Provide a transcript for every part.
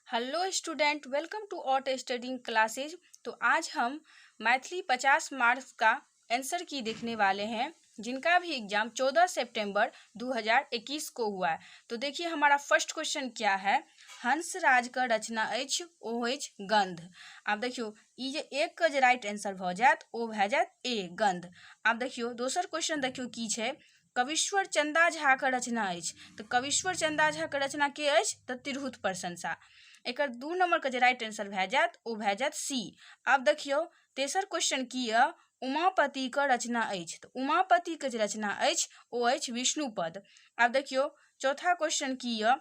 Hello student, welcome to ought studying classes. तो आज हम मैथिली 50 मार्क्स का आंसर की देखने वाले हैं, जिनका भी एग्जाम 14 सितंबर 2021 को हुआ है। तो देखिए हमारा फर्स्ट क्वेश्चन क्या है। हंसराज का रचना अछि ओ अछि गंध। आब देखियो ई जे एक के जे राइट आंसर भ जायत ओ भए जायत ए गंध। आब देखियो दोसर क्वेश्चन देखियो की छै। कविश्वर चंदा झा के रचना अछि। तो कविश्वर चंदा झा के रचना के अछि तऽ तिरहुत प्रशंसा। एकर 2 नंबर के जे राइट आंसर भए जायत ओ भए जायत सी। आब देखियो तेसर क्वेश्चन की य। उमापति के रचना अछि। तो उमापति के जे रचना अछि ओ अछि विष्णुपद। आब देखियो चौथा क्वेश्चन की य।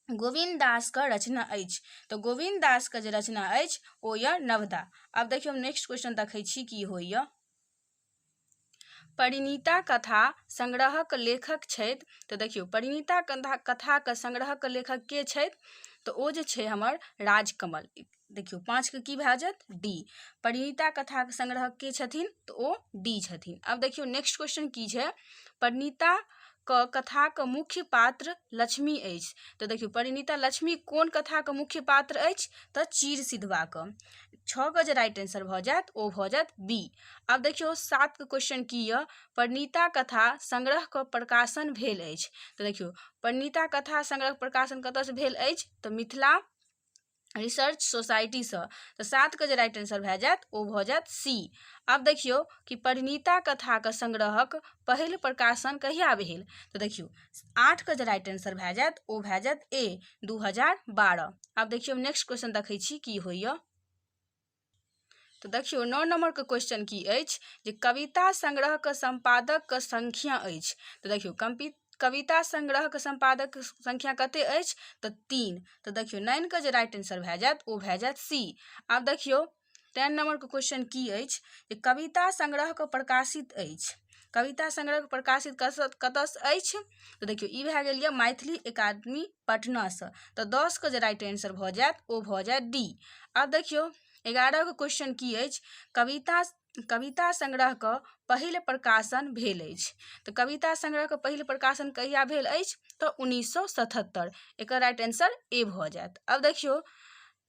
गोविंद दास के रचना अछि। तो गोविंद दास के जे रचना अछि ओ य नवदा। आब देखियो हम नेक्स्ट क्वेश्चन देखै छी की होइय। परिणीता कथा संग्रहक लेखक छथि। तो देखियो परिणीता कथा के संग्रहक लेखक के छथि तो ओ जे छै हमर राजकमल। देखियो 5 के की भए जायत डी। परिणीता कथा के संग्रहक के छथिन तो ओ डी छथिन। अब देखियो नेक्स्ट क्वेश्चन की छै। परिणीता कथा के मुख्य पात्र लक्ष्मी अछि। तो देखियो परिणीता लक्ष्मी कोन कथा के मुख्य पात्र अछि तो चीर सिधवा के। 6 के जे राइट आंसर भ जायत ओ भ जायत बी। अब देखियो 7 के क्वेश्चन की य। परिणीता कथा संग्रह के प्रकाशन भेल अछि। तो देखियो परिणीता कथा संग्रह प्रकाशन कतऽ से भेल अछि तो मिथिला रिसर्च सोसाइटी से। तो 7 के जे राइट आंसर भए जायत ओ भ जायत सी। अब देखियो कि परिणीता कथा के संग्रहक पहिल प्रकाशन कहिया भेल। तो देखियो 8 के जे राइट आंसर भए जायत ओ भए जायत ए 2012। अब देखियो नेक्स्ट क्वेश्चन देखै छी की होइय। तो देखियो 9 नंबर के क्वेश्चन की अछि जे कविता संग्रह के संपादक के संख्या अछि। तो देखियो कविता संग्रह के संपादक के संख्या कते अछि तो 3। तो देखियो 9 के जे राइट आंसर भए जायत ओ भए जायत सी। आब देखियो 10 नंबर के क्वेश्चन की अछि जे कविता संग्रह के प्रकाशित अछि। कविता संग्रह के प्रकाशित कतऽ से अछि तो देखियो ई भए गेल ये मैथिली अकादमी पटना से। तो 10 के जे राइट आंसर भ जायत ओ भ जायत डी। आब देखियो 11 के क्वेश्चन की अछि। कविता संग्रह के पहिल प्रकाशन भेल अछि। तो कविता संग्रह के पहिल प्रकाशन कहिया भेल अछि तो 1977। एकर राइट आंसर ए भ जायत। अब देखियो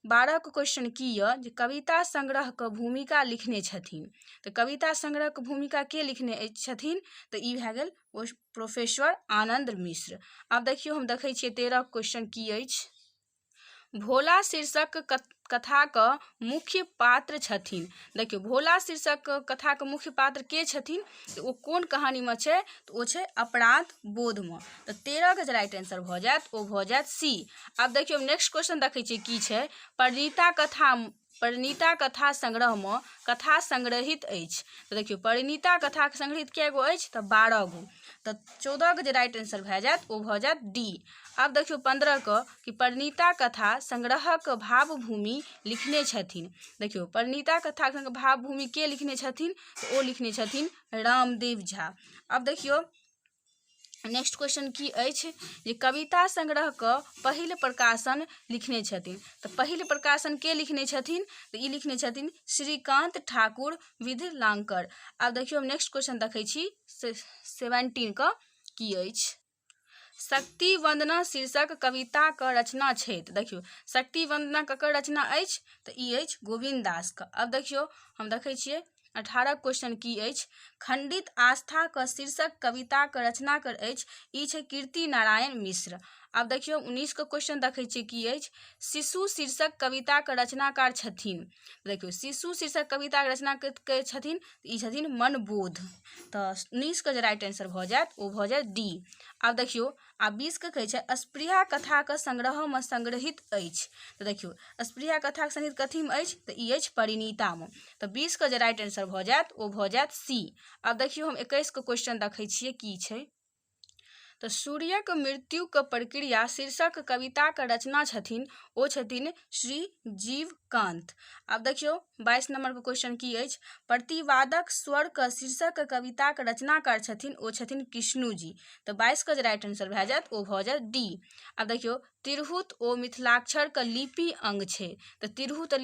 12 के क्वेश्चन की य जे कविता संग्रह के भूमिका लिखने छथिन। तो कविता संग्रह के भूमिका के लिखने छथिन तो ई भए गेल ओ प्रोफेसर आनंद मिश्र। अब देखियो हम देखै छियै 13 क्वेश्चन की अछि। भोला शीर्षक कथा के मुख्य पात्र छथिन। देखियो भोला शीर्षक कथा के मुख्य पात्र के छथिन तो ओ कोन कहानी में छै तो ओ छै अपराध बोध में। तो 13 के राइट आंसर भ जायत ओ भ जायत सी। आब देखियो नेक्स्ट क्वेश्चन देखै छियै की छै। परिणीता कथा संग्रह में कथा संग्रहित अछि। तो देखियो परिणीता कथा के संग्रहित कै गो अछि तो 12 गो। तो 14 के जे राइट आंसर भए जायत ओ भ जायत डी। आब देखियो 15 के कि परिणीता कथा संग्रहक भावभूमि लिखने छथिन। देखियो परिणीता कथा के भावभूमि के लिखने छथिन तो ओ लिखने छथिन रामदेव झा। अब देखियो नेक्स्ट क्वेश्चन की अछि जे कविता संग्रह के पहिल प्रकाशन लिखने छथिन। तो पहिल प्रकाशन के लिखने छथिन तो ई लिखने छथिन श्रीकांत ठाकुर विधलांकर। अब देखियो हम नेक्स्ट क्वेश्चन देखै छी 17 के की अछि। शक्ति वंदना शीर्षक कविता के रचना छै। देखियो शक्ति वंदना ककर रचना अछि तो ई अछि गोविंद दास के। अब देखियो हम देखै छियै 18 क्वेश्चन की अछि। खंडित आस्था के शीर्षक कविता के रचनाकार अछि ई छै कीर्ति नारायण मिश्र। अब देखियो 19 के क्वेश्चन देखै छियै की अछि। शिशु शीर्षक कविता के रचनाकार छथिन। देखियो शिशु शीर्षक कविता के रचनाकार छथिन ई छथिन मनबोध। तो 19 के जे राइट आंसर भ जायत ओ भ जायत डी। आब देखियो 20 के कहै छै स्पृहा कथा के संग्रह में संग्रहित अछि। तो देखियो स्पृहा कथा के संग्रहित कथी में अछि तो ई अछि परिणीता में। तो 20 के जे राइट आंसर भ जायत ओ भ जायत सी। अब देखियो हम 21 के क्वेश्चन देखै छियै की छै। तो सूर्यक मृत्यु के प्रक्रिया शीर्षक कविता के रचना छथिन ओ छथिन श्री जीवकांत। अब देखियो 22 नंबर के क्वेश्चन की अछि। प्रतिवादक स्वर के शीर्षक कविता के रचनाकार छथिन ओ छथिन कृष्णु जी। तो 22 के जे राइट आंसर भए जायत ओ भ जायत डी। अब देखियो तिरहुत ओ मिथिलाक्षर के लिपि अंग छै। तो तिरहुत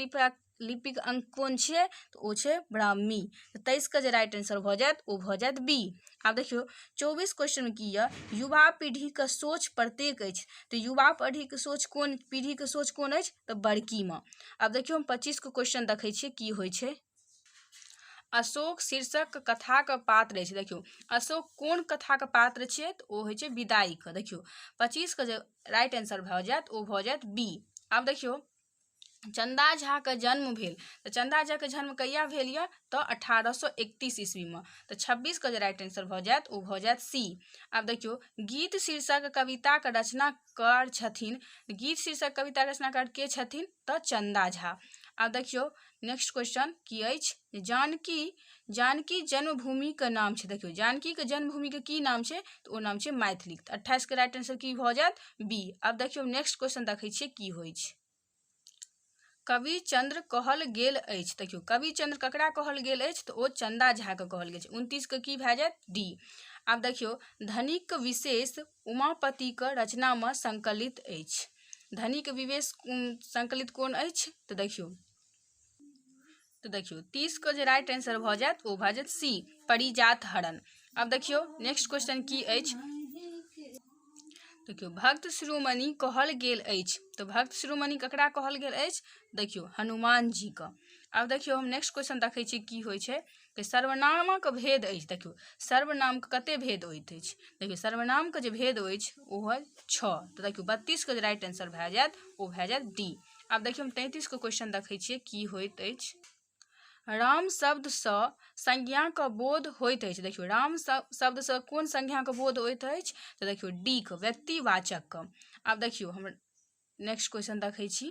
लिपिक अंक कोन छै तऽ ओ छै ब्राह्मी। 23 के जे राइट आंसर भऽ जायत ओ भऽ जायत बी। आब देखियौ 24 क्वेश्चन की यऽ युवा पीढ़ीके सोच प्रत्येक अछि, तऽ युवा पीढ़ीके सोच कोन अछि तऽ बड़कीमे। आब देखियौ हम 25 के क्वेश्चन देखै छियै की होइ छै। अशोक शीर्षक कथाके पात्र अछि। देखियौ अशोक कोन कथाके पात्र छियै तऽ ओ होइ छै विदाईके। देखियौ 25 के जे राइट आंसर भऽ जायत ओ भऽ जायत बी। आब देखियौ चन्दा झाके जन्म भेल, तऽ चन्दा झाके जन्म कहिया भेल यऽ तऽ 1831 ईस्वीमे। तऽ 26 के जे राइट आंसर भऽ जायत ओ भऽ जायत सी। आब देखियौ गीत शीर्षक कविताके रचनाकार छथिन, गीत शीर्षक कविता रचनाकार के छथिन तऽ चन्दा झा। आब देखियौ नेक्स्ट क्वेश्चन की अछि, जानकी जन्मभूमिके नाम छै। देखियौ जानकीके जन्मभूमिके की नाम छै तऽ ओ नाम छै मैथिली। तऽ 28 के राइट आंसर की भऽ जायत बी। आब देखियौ नेक्स्ट क्वेश्चन देखै छियै की होइ छै। कवि चंद्र कहल गेल अछि। देखियौ कवि चंद्र ककरा कहल गेल अछि तऽ ओ चन्दा झाके कहल गेल छै। 29 के की भए जायत डी। आब देखियौ धनिक विशेष उमापतिके रचनामे संकलित अछि। धनिक विशेष संकलित कोन अछि तऽ देखियौ 30 के जे राइट आंसर भऽ जायत ओ भऽ जायत सी परिजात हरण। आब देखियौ नेक्स्ट क्वेश्चन की अछि। देखियौ भक्त शिरोमणि कहल गेल अछि, तऽ भक्त शिरोमणि ककरा कहल गेल अछि देखियौ हनुमान जी के। आब देखियौ हम नेक्स्ट क्वेश्चन देखै छी की होइ छै कि सर्वनामक भेद अछि। देखियौ सर्वनामके कते भेद होइत अछि, देखियौ सर्वनामके जे भेद अछि ओ है 6। तऽ देखियौ 32 के जे राइट आंसर भए जायत ओ भए जायत डी। आब देखियौ हम 33 के क्वेश्चन देखै छियै की होइत अछि। राम शब्दसँ संज्ञाके बोध होइत अछि। देखियौ राम शब्दसँ कोन संज्ञाके बोध होइत अछि तऽ देखियौ डी के व्यक्तिवाचकके। आब देखियौ हम नेक्स्ट क्वेश्चन देखै छी।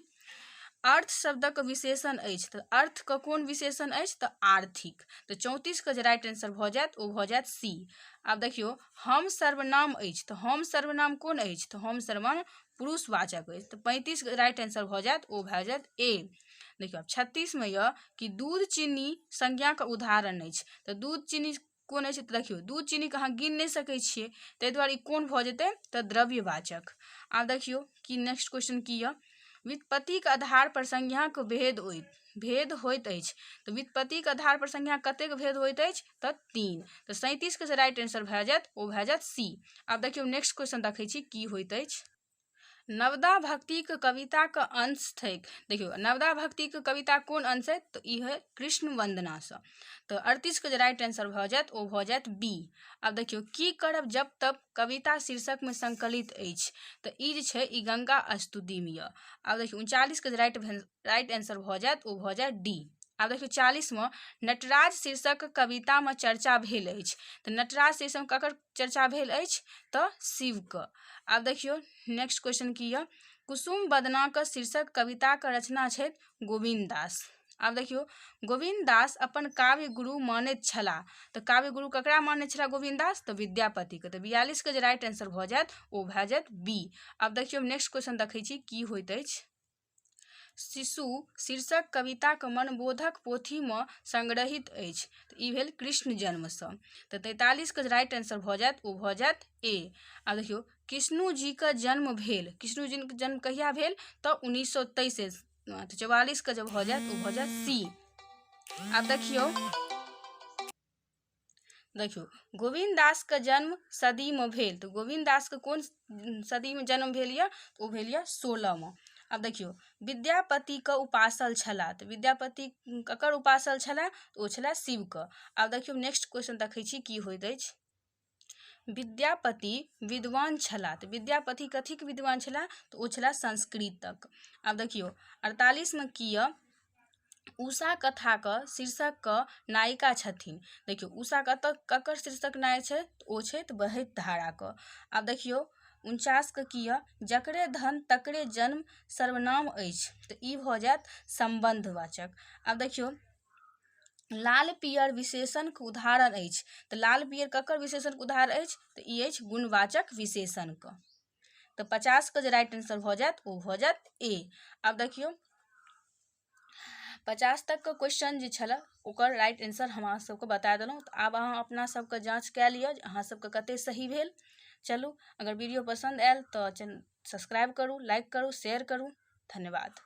अर्थ शब्दक विशेषण अछि, तऽ अर्थके कोन विशेषण अछि तऽ आर्थिक। तऽ 34 के जे राइट आंसर भऽ जायत ओ भऽ जायत सी। आब देखियौ हम सर्वनाम अछि, तऽ हम सर्वनाम कोन अछि तऽ हम सर्वनाम पुरुषवाचक अछि। तऽ 35 के राइट आंसर भऽ जायत ओ भए जायत ए। देखियौ आब 36 में यह कि दूध चीनी संज्ञाके उदाहरण अछि, तऽ दूध चीनी कोन अछि तऽ देखियौ दूध चीनीके अहाँ गिन नहि सकै छियै, ताहि दुआरे ई कोन भऽ जेतै तऽ द्रव्यवाचक। आब देखियौ कि नेक्स्ट क्वेश्चन की यऽ व्युत्पत्तिक आधार पर संज्ञाके भेद होइत अछि, तऽ व्युत्पत्तिक आधार पर संज्ञा कतेक भेद होइत अछि तऽ 3। तऽ 37 के जे राइट आंसर भए जायत ओ भए जायत सी। आब देखियौ नेक्स्ट क्वेश्चन देखै छी की होइत अछि। नवदा भक्तिके कविताके अंश थिक। देखियौ नवदा भक्तिके कविता कोन अंश है तऽ ई है कृष्ण वंदनासँ। तऽ 38 के जे राइट आंसर भऽ जायत ओ भऽ जायत बी। आब देखियौ की करब जब तब कविता शीर्षकमे संकलित अछि, तऽ ई जे छै ई गंगा स्तुतिमे यऽ। आब देखियौ 39 के जे राइट आंसर भऽ जायत ओ भऽ जायत डी। आब देखियौ 40 में नटराज शीर्षक कवितामे चर्चा भेल अछि, तऽ नटराज शीर्षक ककर चर्चा भेल अछि तऽ शिवके। आब देखियौ नेक्स्ट क्वेश्चन की यऽ कुसुम बदनाके शीर्षक कविताके रचना छै गोविंद दास। आब देखियौ गोविंद दास अपन काव्य गुरु मानैत छलाह, तऽ काव्य गुरु ककरा मानैत छलाह गोविंद दास तऽ विद्यापतिके। तऽ 42 के जे राइट आंसर भऽ जायत ओ भए जायत बी। आब देखियौ नेक्स्ट क्वेश्चन देखै छी की होइत अछि। शिशु शीर्षक कविताके मनबोधक पोथीमे संग्रहित अछि, तऽ ई भेल कृष्ण जन्मसँ। तऽ 43 के राइट आंसर भऽ जायत ओ भऽ जायत ए। आब देखियौ कृष्णु जीके जन्म भेल, कृष्णु जीके जन्म कहिया भेल तऽ 1923। तऽ 44 के जब भऽ जायत ओ भऽ जायत सी। आब देखियौ गोविंद दासके जन्म सदीमे भेल, तऽ गोविंद दासके कोन सदीमे जन्म भेल यऽ तऽ ओ भेल यऽ 16 में। आब देखियौ विद्यापतिके उपासल छलाह, तऽ विद्यापति ककर उपासल छलाह तऽ ओ छलाह शिवके। आब देखियौ नेक्स्ट क्वेश्चन देखै छी की होइत अछि। विद्यापति विद्वान छलाह, तऽ विद्यापति कथीके विद्वान छलाह तऽ ओ छलाह संस्कृतक। आब देखियौ 48 में की यऽ उषा कथाके शीर्षकके नायिका छथिन। देखियौ उषा ककर शीर्षक नायक छै तऽ ओ छै तऽ बहैत धाराके। आब देखियौ 49 के की यऽ जकरे धन तकरे जन्म सर्वनाम अछि, तऽ ई भऽ जायत संबंधवाचक। आब देखियौ लाल पियर विशेषणके उदाहरण अछि, तऽ लाल पियर ककर विशेषणके उदाहरण अछि तऽ ई अछि गुणवाचक विशेषणके। तऽ 50 के जे राइट आंसर भऽ जायत ओ भऽ जायत ए। आब देखियौ 50 तक के क्वेश्चन जे छलै ओकर राइट आंसर हम अहाँ सबके बता देलहुँ। तऽ आब अहाँ अपना सबके जाँच कए लिअ जे अहाँ सबके कते सही भेल। चलू अगर वीडियो पसंद आयल तऽ सब्सक्राइब करू, लाइक करू, शेयर करू। धन्यवाद।